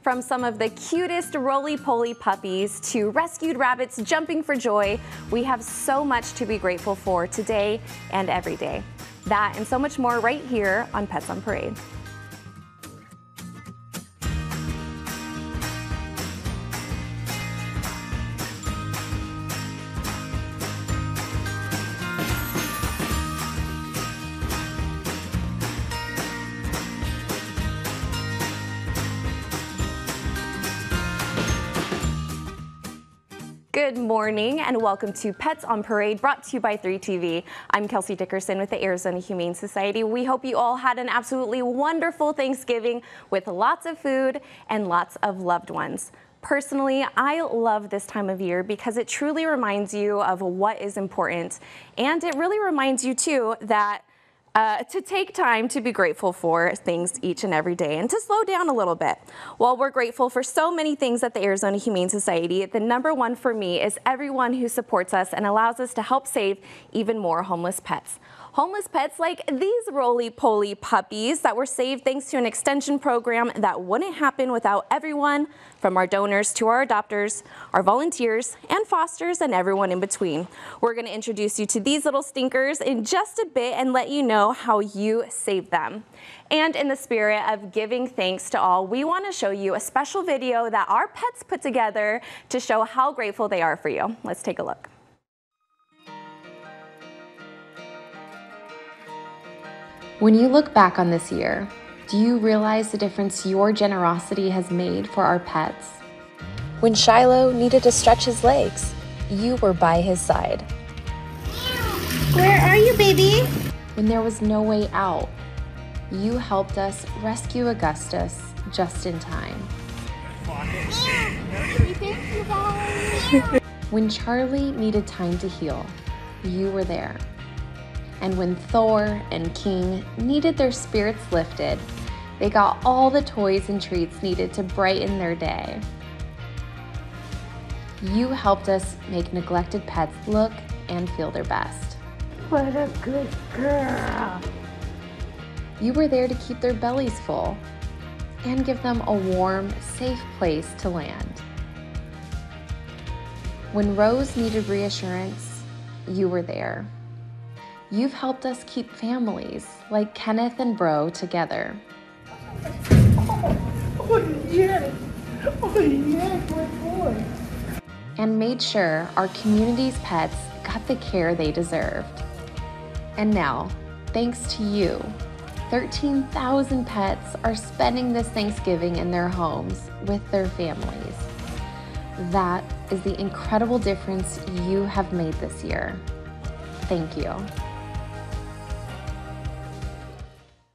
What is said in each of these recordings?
From some of the cutest roly-poly puppies to rescued rabbits jumping for joy, we have so much to be grateful for today and every day. That and so much more right here on Pets on Parade. Good morning and welcome to Pets on Parade, brought to you by 3TV. I'm Kelsey Dickerson with the Arizona Humane Society. We hope you all had an absolutely wonderful Thanksgiving with lots of food and lots of loved ones. Personally, I love this time of year because it truly reminds you of what is important, and it really reminds you too that to take time to be grateful for things each and every day and to slow down a little bit. While we're grateful for so many things at the Arizona Humane Society, the number one for me is everyone who supports us and allows us to help save even more homeless pets. Homeless pets like these roly-poly puppies that were saved thanks to an extension program that wouldn't happen without everyone from our donors to our adopters, our volunteers and fosters and everyone in between. We're going to introduce you to these little stinkers in just a bit and let you know how you saved them. And in the spirit of giving thanks to all, we want to show you a special video that our pets put together to show how grateful they are for you. Let's take a look. When you look back on this year, do you realize the difference your generosity has made for our pets? When Shiloh needed to stretch his legs, you were by his side. Where are you, baby? When there was no way out, you helped us rescue Augustus just in time. When Charlie needed time to heal, you were there. And when Thor and King needed their spirits lifted, they got all the toys and treats needed to brighten their day. You helped us make neglected pets look and feel their best. What a good girl. You were there to keep their bellies full and give them a warm, safe place to land. When Rose needed reassurance, you were there. You've helped us keep families like Kenneth and Bro together. Oh yeah, good boy. And made sure our community's pets got the care they deserved. And now, thanks to you, 13,000 pets are spending this Thanksgiving in their homes with their families. That is the incredible difference you have made this year. Thank you.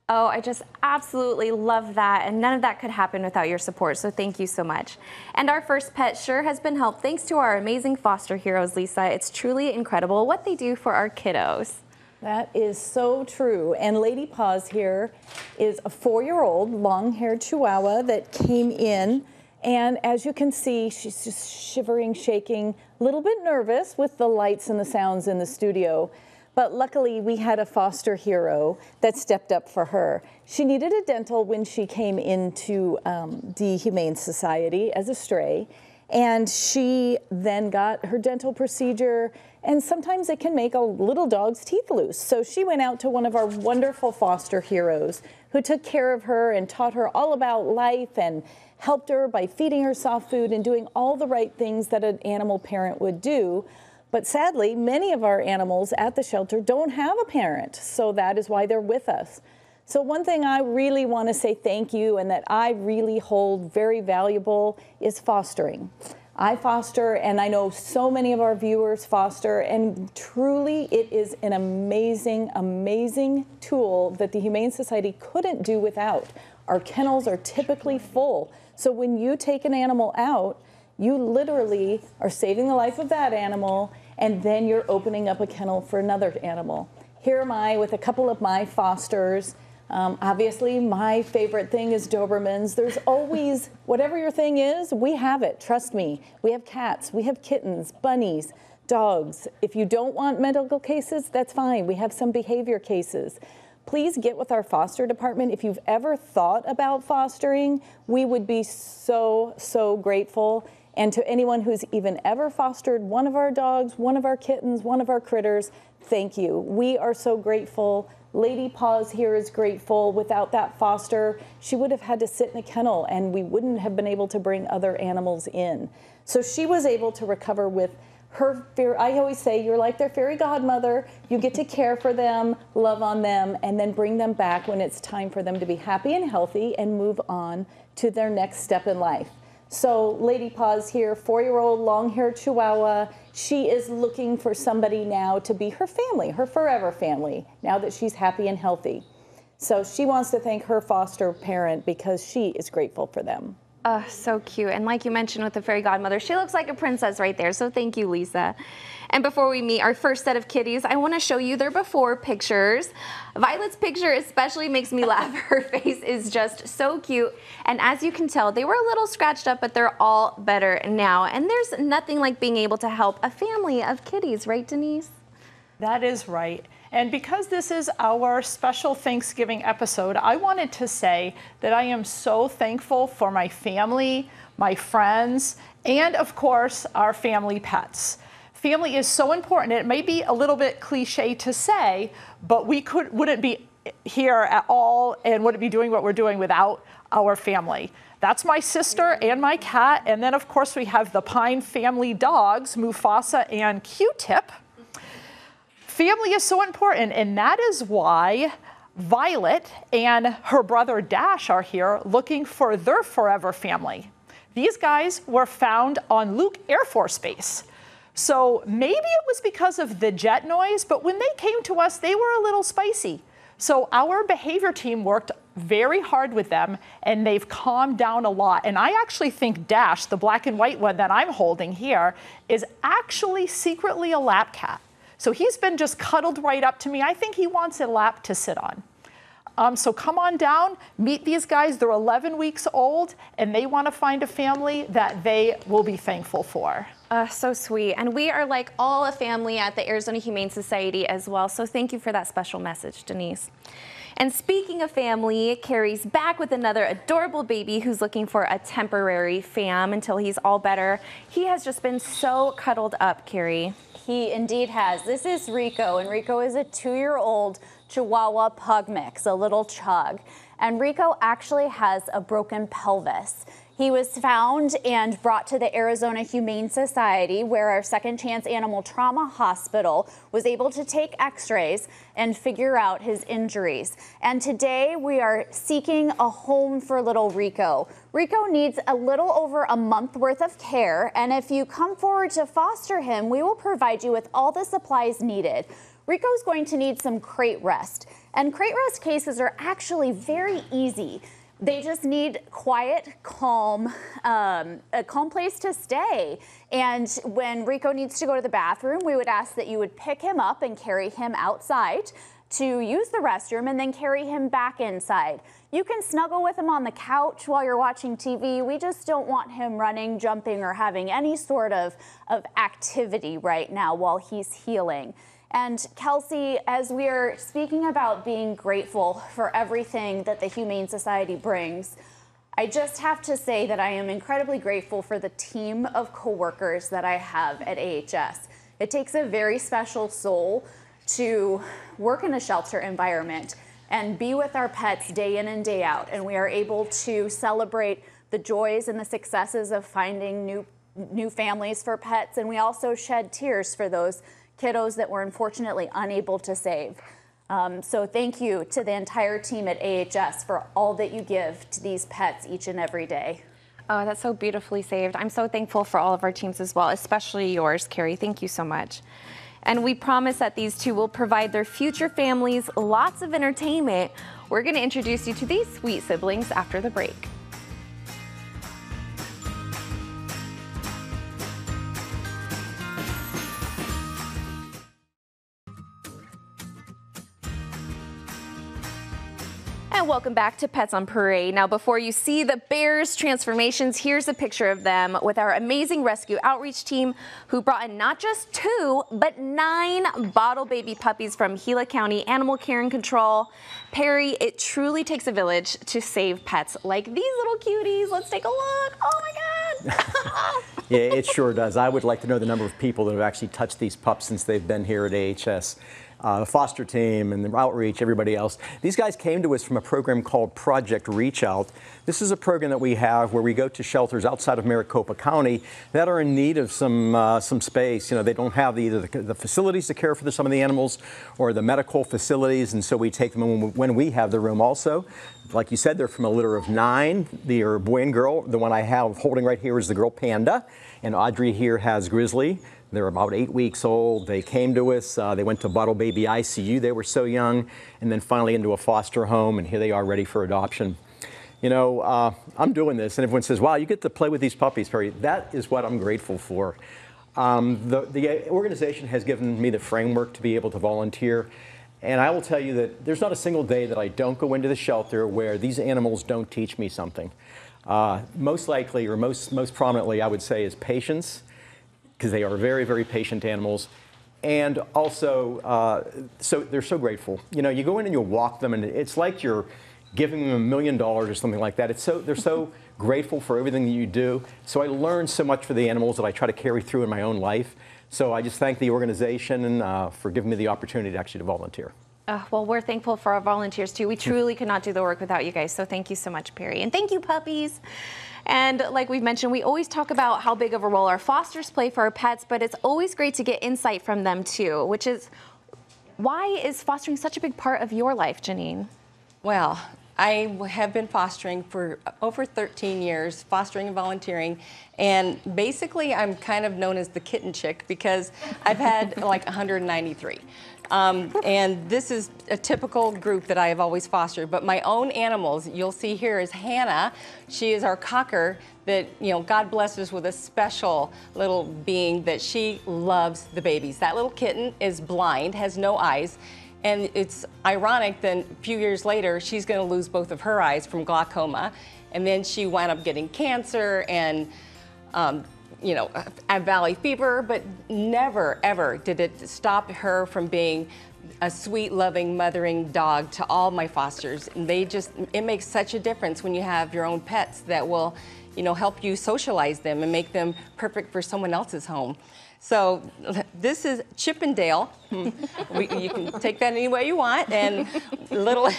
Oh, I just absolutely love that, and none of that could happen without your support, so thank you so much. And our first pet sure has been helped thanks to our amazing foster heroes, Lisa. It's truly incredible what they do for our kiddos. That is so true. And Lady Paws here is a 4-year-old long-haired Chihuahua that came in, and as you can see, she's just shivering, shaking, a little bit nervous with the lights and the sounds in the studio. But luckily, we had a foster hero that stepped up for her. She needed a dental when she came into the Humane Society as a stray, and she then got her dental procedure, and sometimes it can make a little dog's teeth loose. So she went out to one of our wonderful foster heroes who took care of her and taught her all about life and helped her by feeding her soft food and doing all the right things that an animal parent would do. But sadly, many of our animals at the shelter don't have a parent, so that is why they're with us. So one thing I really want to say thank you and that I really hold very valuable is fostering. I foster, and I know so many of our viewers foster, and truly it is an amazing, amazing tool that the Humane Society couldn't do without. Our kennels are typically full, so when you take an animal out, you literally are saving the life of that animal, and then you're opening up a kennel for another animal. Here am I with a couple of my fosters. Obviously, my favorite thing is Dobermans. There's always, whatever your thing is, we have it, trust me. We have cats, we have kittens, bunnies, dogs. If you don't want medical cases, that's fine. We have some behavior cases. please get with our foster department. If you've ever thought about fostering, we would be so, so grateful. And to anyone who's even ever fostered one of our dogs, one of our kittens, one of our critters, thank you. We are so grateful. Lady Paws here is grateful. Without that foster, she would have had to sit in a kennel and we wouldn't have been able to bring other animals in. So she was able to recover with her fear. I always say you're like their fairy godmother. You get to care for them, love on them, and then bring them back when it's time for them to be happy and healthy and move on to their next step in life. So Lady Paws here, 4-year-old long-haired Chihuahua. She is looking for somebody now to be her family, her forever family, now that she's happy and healthy. So she wants to thank her foster parent because she is grateful for them. So cute. And like you mentioned with the fairy godmother, she looks like a princess right there. So thank you, Lisa. And before we meet our first set of kitties, I want to show you their before pictures. Violet's picture especially makes me laugh. Her face is just so cute. And as you can tell, they were a little scratched up, but they're all better now. And there's nothing like being able to help a family of kitties, right, Denise? That is right. And because this is our special Thanksgiving episode, I wanted to say that I am so thankful for my family, my friends, and of course, our family pets. Family is so important. It may be a little bit cliche to say, but we wouldn't be here at all and wouldn't be doing what we're doing without our family. That's my sister and my cat. And then of course we have the Pine family dogs, Mufasa and Q-Tip. Family is so important, and that is why Violet and her brother Dash are here looking for their forever family. These guys were found on Luke Air Force Base. So maybe it was because of the jet noise, but when they came to us, they were a little spicy. So our behavior team worked very hard with them, and they've calmed down a lot. And I actually think Dash, the black and white one that I'm holding here, is actually secretly a lap cat. So he's been just cuddled right up to me. I think he wants a lap to sit on. So come on down, meet these guys. They're 11 weeks old, and they want to find a family that they will be thankful for. So sweet. And we are like all a family at the Arizona Humane Society as well. So thank you for that special message, Denise. And speaking of family, Carrie's back with another adorable baby who's looking for a temporary fam until he's all better. He has just been so cuddled up, Carrie. He indeed has. This is Rico, and Rico is a 2-year-old Chihuahua pug mix, a little chug. And Rico actually has a broken pelvis. He was found and brought to the Arizona Humane Society, where our Second Chance Animal Trauma Hospital was able to take x-rays and figure out his injuries. And today we are seeking a home for little Rico. Rico needs a little over a month worth of care, and if you come forward to foster him, we will provide you with all the supplies needed. Rico's going to need some crate rest, and crate rest cases are actually very easy. They just need quiet, calm, a calm place to stay. And when Rico needs to go to the bathroom, we would ask that you would pick him up and carry him outside to use the restroom and then carry him back inside. You can snuggle with him on the couch while you're watching TV. We just don't want him running, jumping, or having any sort of activity right now while he's healing. And Kelsey, as we are speaking about being grateful for everything that the Humane Society brings, I just have to say that I am incredibly grateful for the team of coworkers that I have at AHS. It takes a very special soul to work in a shelter environment and be with our pets day in and day out. And we are able to celebrate the joys and the successes of finding new families for pets. And we also shed tears for those kiddos that we're unfortunately unable to save. So thank you to the entire team at AHS for all that you give to these pets each and every day. Oh, that's so beautifully saved. I'm so thankful for all of our teams as well, especially yours, Carrie. Thank you so much. And we promise that these two will provide their future families lots of entertainment. We're going to introduce you to these sweet siblings after the break. And welcome back to Pets on Parade. Now, before you see the bears' transformations, here's a picture of them with our amazing rescue outreach team who brought in not just 2, but 9 bottle baby puppies from Gila County Animal Care and Control. Perry, it truly takes a village to save pets like these little cuties. Let's take a look. Oh my God. Yeah, it sure does. I would like to know the number of people that have actually touched these pups since they've been here at AHS. The foster team and the outreach, everybody else. These guys came to us from a program called Project Reach Out. This is a program that we have where we go to shelters outside of Maricopa County that are in need of some space. You know, they don't have either the facilities to care for some of the animals or the medical facilities, and so we take them when we have the room also. Like you said, they're from a litter of 9. They are a boy and girl. The one I have holding right here is the girl Panda, and Audrey here has Grizzly. They're about 8 weeks old. They came to us. They went to Bottle Baby ICU. They were so young, and then finally into a foster home, and here they are ready for adoption. You know, I'm doing this, and everyone says, wow, you get to play with these puppies, Perry. That is what I'm grateful for. The organization has given me the framework to be able to volunteer, and I will tell you that there's not a single day that I don't go into the shelter where these animals don't teach me something. Most likely, or most prominently, I would say, is patience, because they are very, very patient animals. And also, so they're so grateful. You know, you go in and you walk them, and it's like you're giving them $1 million or something like that. They're so grateful for everything that you do. So I learned so much for the animals that I try to carry through in my own life. So I just thank the organization for giving me the opportunity actually to volunteer. Well, we're thankful for our volunteers too. We truly could not do the work without you guys. So thank you so much, Perry. And thank you, puppies. And like we've mentioned, we always talk about how big of a role our fosters play for our pets, but it's always great to get insight from them too, which is why is fostering such a big part of your life, Janine? Well, I have been fostering for over 13 years, fostering and volunteering, and basically I'm kind of known as the kitten chick because I've had like 193. And this is a typical group that I have always fostered. But my own animals, you'll see here, is Hannah. She is our cocker that, you know, God blessed us with a special little being that she loves the babies. That little kitten is blind, has no eyes. And it's ironic that a few years later, she's going to lose both of her eyes from glaucoma. And then she wound up getting cancer and you know, valley fever, but never, ever did it stop her from being a sweet, loving, mothering dog to all my fosters. And it makes such a difference when you have your own pets that will, you know, help you socialize them and make them perfect for someone else's home. So this is Chip and Dale. You can take that any way you want. And little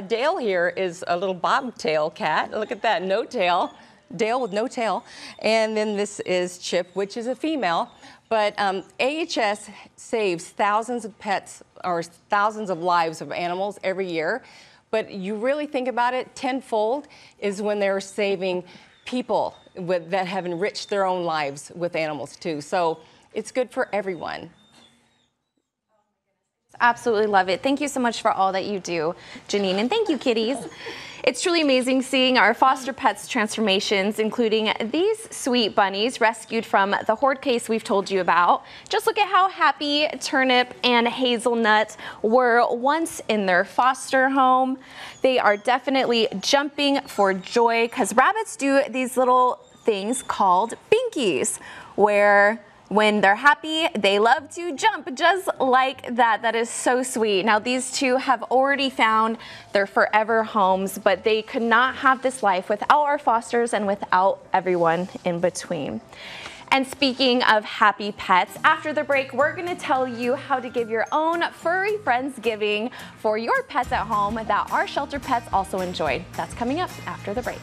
Dale here is a little bobtail cat. Look at that, no tail. Dale with no tail. And then this is Chip, which is a female. But AHS saves thousands of pets or thousands of lives of animals every year. But you really think about it, tenfold is when they're saving people that have enriched their own lives with animals too. So it's good for everyone. Absolutely love it. Thank you so much for all that you do, Janine, and thank you, kitties. It's truly amazing seeing our foster pets transformations, including these sweet bunnies rescued from the hoard case we've told you about. Just look at how happy Turnip and Hazelnut were once in their foster home. They are definitely jumping for joy because rabbits do these little things called binkies, where when they're happy, they love to jump just like that. That is so sweet. Now, these two have already found their forever homes, but they could not have this life without our fosters and without everyone in between. And speaking of happy pets, after the break, we're going to tell you how to give your own furry Friendsgiving for your pets at home that our shelter pets also enjoyed. That's coming up after the break.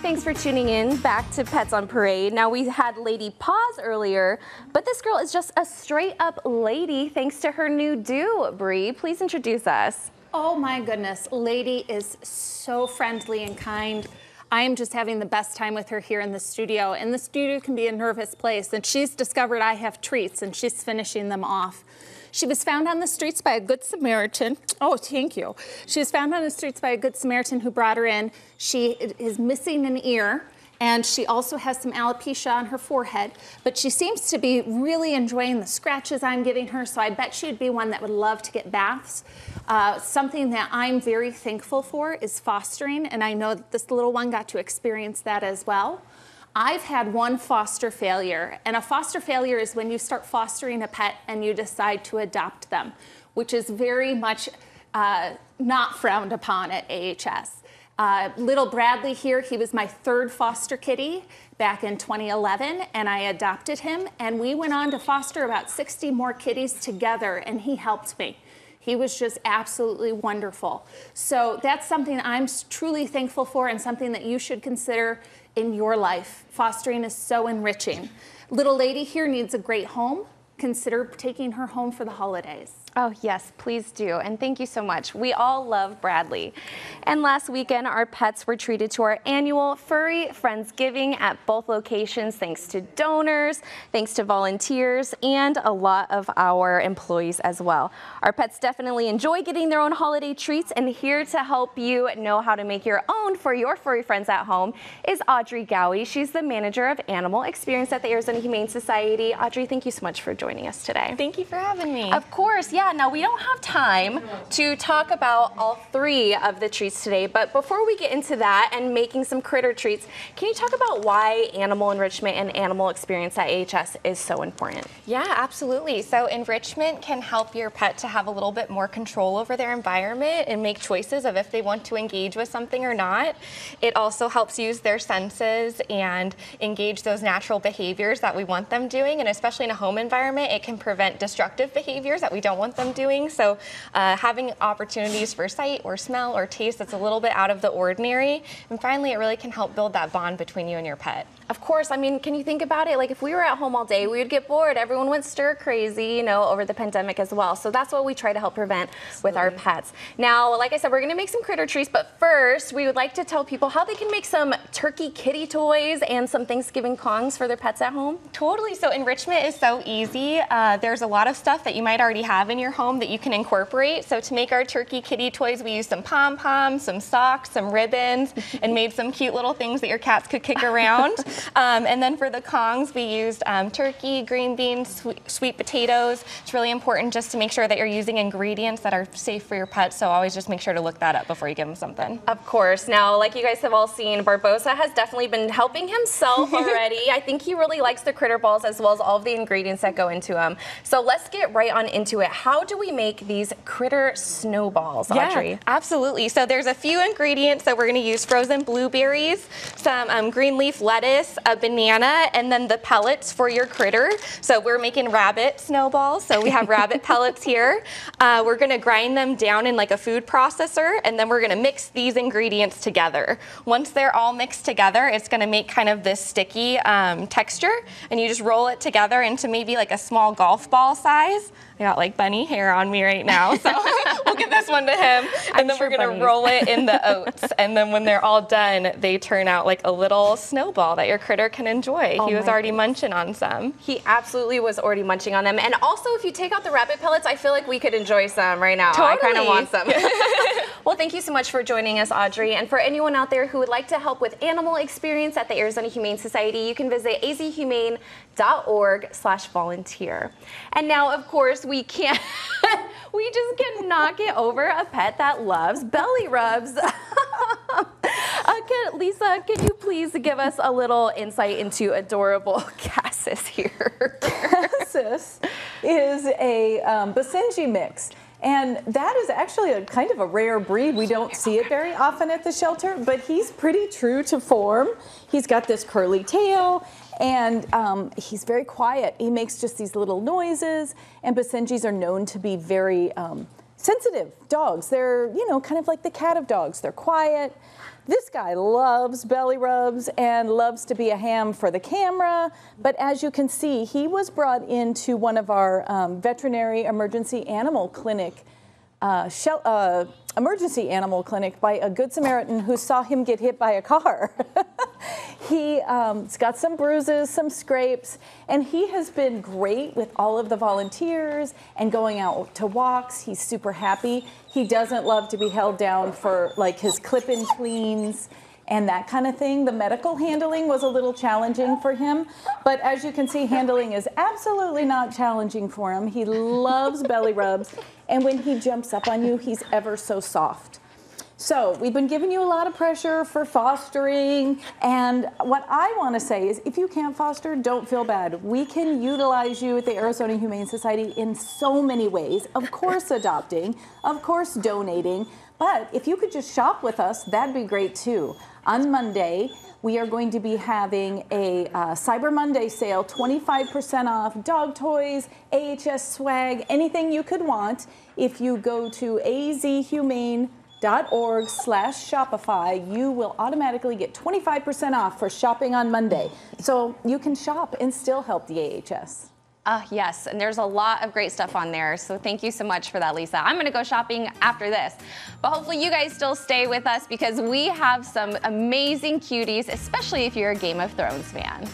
Thanks for tuning in back to Pets on Parade. Now, we had Lady Paws earlier, but this girl is just a straight up lady thanks to her new do. Bree, please introduce us. Oh my goodness, Lady is so friendly and kind. I am just having the best time with her here in the studio, and the studio can be a nervous place, and she's discovered I have treats and she's finishing them off. She was found on the streets by a Good Samaritan. Oh, thank you. She was found on the streets by a Good Samaritan who brought her in. She is missing an ear, and she also has some alopecia on her forehead, but she seems to be really enjoying the scratches I'm giving her, so I bet she'd be one that would love to get baths. Something that I'm very thankful for is fostering, and I know that this little one got to experience that as well. I've had one foster failure, and a foster failure is when you start fostering a pet and you decide to adopt them, which is very much not frowned upon at AHS. Little Bradley here, he was my third foster kitty back in 2011, and I adopted him, and we went on to foster about 60 more kitties together, and he helped me. He was just absolutely wonderful. So that's something I'm truly thankful for, and something that you should consider in your life. Fostering is so enriching. Little lady here needs a great home. Consider taking her home for the holidays. Oh, yes, please do. And thank you so much. We all love Bradley. And last weekend, our pets were treated to our annual Furry Friendsgiving at both locations, thanks to donors, thanks to volunteers, and a lot of our employees as well. Our pets definitely enjoy getting their own holiday treats, and here to help you know how to make your own for your furry friends at home is Audrey Gowie. She's the manager of Animal Experience at the Arizona Humane Society. Audrey, thank you so much for joining us today. Thank you for having me. Of course, yeah. Now we don't have time to talk about all 3 of the treats today, but before we get into that and making some critter treats, can you talk about why animal enrichment and animal experience at AHS is so important? Yeah, absolutely. So enrichment can help your pet to have a little bit more control over their environment and make choices of if they want to engage with something or not. It also helps use their senses and engage those natural behaviors that we want them doing, and especially in a home environment, it can prevent destructive behaviors that we don't want them doing. So having opportunities for sight or smell or taste that's a little bit out of the ordinary. And finally, it really can help build that bond between you and your pet. Of course. I mean, can you think about it? Like if we were at home all day, we would get bored. Everyone went stir crazy, you know, over the pandemic as well. So that's what we try to help prevent with our pets. Now, like I said, we're going to make some critter treats, but first we would like to tell people how they can make some turkey kitty toys and some Thanksgiving Kongs for their pets at home. Totally. So enrichment is so easy. There's a lot of stuff that you might already have in your home that you can incorporate. So to make our turkey kitty toys, we used some pom-poms, some socks, some ribbons, and made some cute little things that your cats could kick around. And then for the Kongs, we used turkey, green beans, sweet potatoes. It's really important just to make sure that you're using ingredients that are safe for your pets. So always just make sure to look that up before you give them something. Of course. Now, like you guys have all seen, Barbosa has definitely been helping himself already. I think he really likes the critter balls as well as all of the ingredients that go into them. So let's get right on into it. How do we make these critter snowballs, Audrey? Yeah, absolutely. So there's a few ingredients that we're going to use: frozen blueberries, some green leaf lettuce, a banana, and then the pellets for your critter. So we're making rabbit snowballs. So we have rabbit pellets here. We're going to grind them down in like a food processor, and then we're going to mix these ingredients together. Once they're all mixed together, it's going to make kind of this sticky texture, and you just roll it together into maybe like a small golf ball size. I got like bunny hair on me right now, so we'll give this one to him. And then we're gonna roll it in the oats. And then when they're all done, they turn out like a little snowball that your critter can enjoy. He was already munching on some. He absolutely was already munching on them. And also, if you take out the rabbit pellets, I feel like we could enjoy some right now. Totally. I kind of want some. Well, thank you so much for joining us, Audrey. And for anyone out there who would like to help with animal experience at the Arizona Humane Society, you can visit azhumane.org/volunteer. And now, of course, we just cannot get over a pet that loves belly rubs. Lisa, can you please give us a little insight into adorable Cassis here? Cassis is a Basenji mix. And that is actually a kind of a rare breed. We don't see it very often at the shelter, but he's pretty true to form. He's got this curly tail, and he's very quiet. He makes just these little noises, and Basenjis are known to be very sensitive dogs. They're, you know, kind of like the cat of dogs. They're quiet. This guy loves belly rubs and loves to be a ham for the camera, but as you can see, he was brought into one of our veterinary emergency animal clinic emergency animal clinic by a Good Samaritan who saw him get hit by a car. He's got some bruises, some scrapes, and he has been great with all of the volunteers and going out to walks. He's super happy. He doesn't love to be held down for like his clip-in cleans and that kind of thing. The medical handling was a little challenging for him, but as you can see, handling is absolutely not challenging for him. He loves belly rubs, and when he jumps up on you, he's ever so soft. So we've been giving you a lot of pressure for fostering, and what I want to say is if you can't foster, don't feel bad. We can utilize you at the Arizona Humane Society in so many ways. Of course adopting, of course donating, but if you could just shop with us, that'd be great too. On Monday, we are going to be having a Cyber Monday sale, 25% off dog toys, AHS swag, anything you could want. If you go to azhumane.org/Shopify, you will automatically get 25% off for shopping on Monday. So you can shop and still help the AHS. Yes, and there's a lot of great stuff on there, so thank you so much for that, Lisa. I'm gonna go shopping after this, but hopefully you guys still stay with us because we have some amazing cuties, especially if you're a Game of Thrones fan.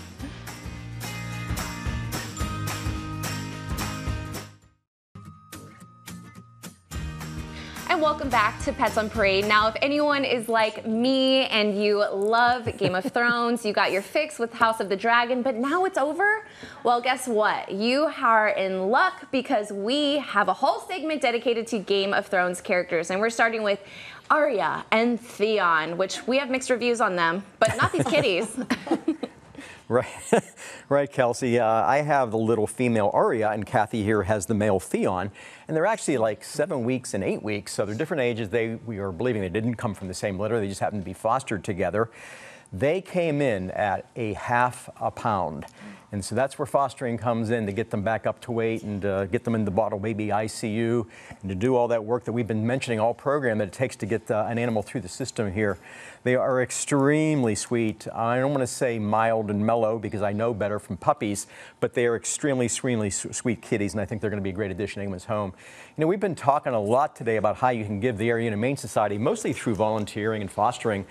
And welcome back to Pets on Parade. Now, if anyone is like me and you love Game of Thrones, you got your fix with House of the Dragon, but now it's over, well, guess what? You are in luck because we have a whole segment dedicated to Game of Thrones characters, and we're starting with Arya and Theon, which we have mixed reviews on them, but not these kitties. Right, Kelsey. I have the little female Arya, and Kathy here has the male Theon, and they're actually like 7 weeks and 8 weeks, so they're different ages. We are believing they didn't come from the same litter; they just happened to be fostered together. They came in at a ½ pound. And so that's where fostering comes in, to get them back up to weight and get them in the bottle baby ICU and to do all that work that we've been mentioning all program that it takes to get an animal through the system here. They are extremely sweet. I don't want to say mild and mellow because I know better from puppies, but they are extremely sweet kitties, and I think they're going to be a great addition to anyone's home. You know, we've been talking a lot today about how you can give the Area Humane Society, mostly through volunteering and fostering,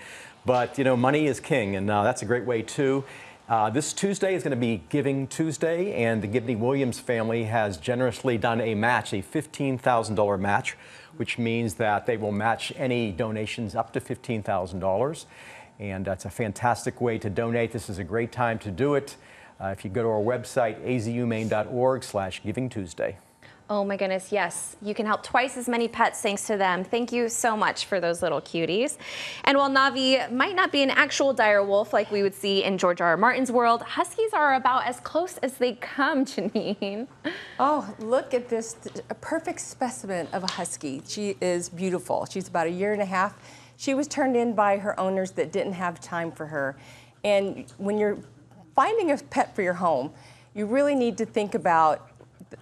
but you know, money is king, and that's a great way too. This Tuesday is going to be Giving Tuesday, and the Gibney Williams family has generously done a match, a $15,000 match, which means that they will match any donations up to $15,000. And that's a fantastic way to donate. This is a great time to do it. If you go to our website, azhumane.org/givingtuesday. Oh my goodness, yes. You can help twice as many pets thanks to them. Thank you so much for those little cuties. And while Navi might not be an actual dire wolf like we would see in George R.R. Martin's world, Huskies are about as close as they come, Janine. Oh, look at this, a perfect specimen of a Husky. She is beautiful. She's about 1.5 years. She was turned in by her owners that didn't have time for her. And when you're finding a pet for your home, you really need to think about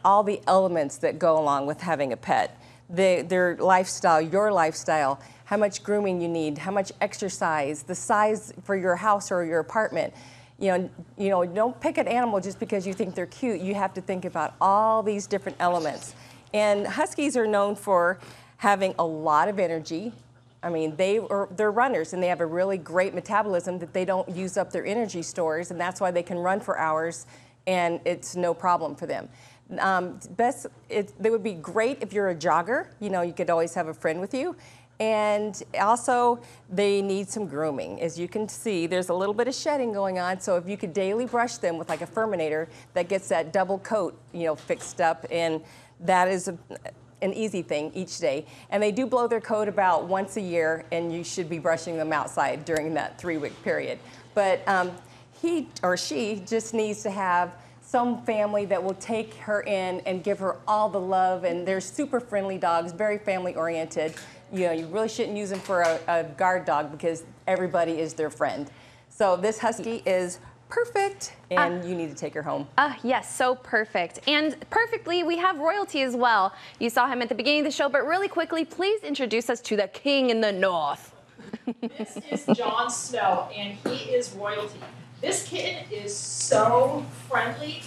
all the elements that go along with having a pet. Their lifestyle, your lifestyle, how much grooming you need, how much exercise, the size for your house or your apartment. You know, don't pick an animal just because you think they're cute. You have to think about all these different elements. And Huskies are known for having a lot of energy. I mean, they're runners, and they have a really great metabolism that they don't use up their energy stores, and that's why they can run for hours, and it's no problem for them. They would be great if you're a jogger. You know, you could always have a friend with you. And also, they need some grooming. As you can see, there's a little bit of shedding going on, so if you could daily brush them with like a Furminator that gets that double coat, you know, fixed up, and that is an easy thing each day. And they do blow their coat about once a year, and you should be brushing them outside during that 3-week period. But he or she just needs to have some family that will take her in and give her all the love, and they're super friendly dogs, very family oriented. You know, you really shouldn't use them for a guard dog because everybody is their friend. So this Husky is perfect, and you need to take her home. Yes, so perfect. And perfectly, we have royalty as well. You saw him at the beginning of the show, but really quickly, please introduce us to the king in the north. This is Jon Snow, and he is royalty. This kitten is so friendly,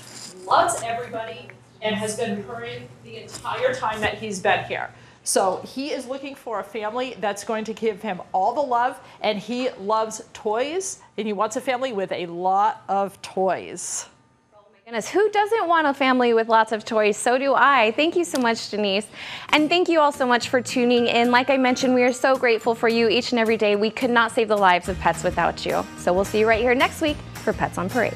loves everybody, and has been purring the entire time that he's been here. So he is looking for a family that's going to give him all the love, and he loves toys, and he wants a family with a lot of toys. Goodness, who doesn't want a family with lots of toys? So do I. Thank you so much, Denise. And thank you all so much for tuning in. Like I mentioned, we are so grateful for you each and every day. We could not save the lives of pets without you. So we'll see you right here next week for Pets on Parade.